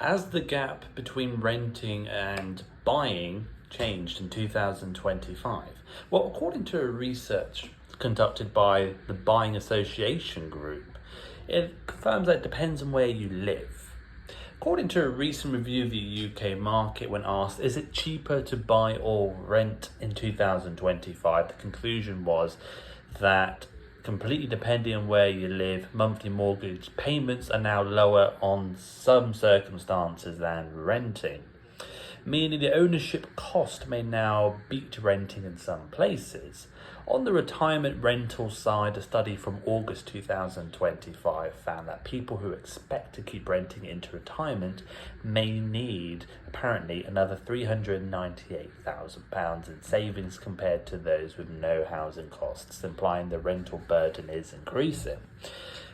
As the gap between renting and buying changed in 2025? Well, according to a research conducted by the Buying Association Group, it confirms that it depends on where you live. According to a recent review of the UK market, when asked, is it cheaper to buy or rent in 2025? The conclusion was that completely depending on where you live, monthly mortgage payments are now lower on some circumstances than renting, meaning the ownership cost may now beat renting in some places. On the retirement rental side, a study from August 2025 found that people who expect to keep renting into retirement may need, apparently, another £398,000 in savings compared to those with no housing costs, implying the rental burden is increasing.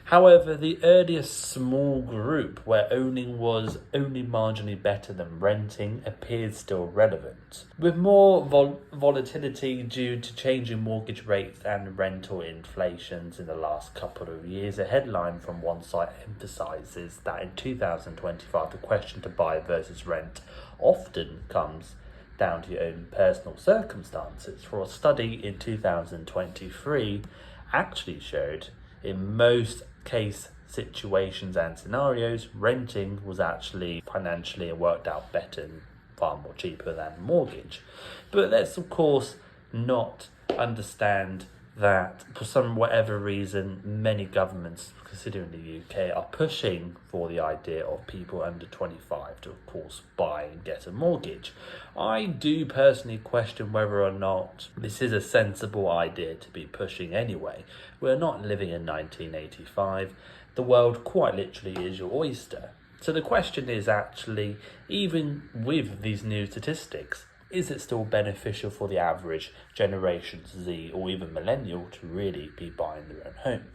However, the earlier small group where owning was only marginally better than renting appears still relevant. With more volatility due to changing mortgage rates and rental inflations in the last couple of years, a headline from one site emphasises that in 2025 the question to buy versus rent often comes down to your own personal circumstances. For a study in 2023 actually showed in most case situations and scenarios, renting was actually financially worked out better and far more cheaper than mortgage. But let's of course not understand that for some whatever reason many governments, considering the UK, are pushing for the idea of people under 25 to of course buy and get a mortgage. I do personally question whether or not this is a sensible idea to be pushing anyway. We're not living in 1985. The world quite literally is your oyster. So the question is actually, even with these new statistics, is it still beneficial for the average Generation Z or even millennial to really be buying their own home?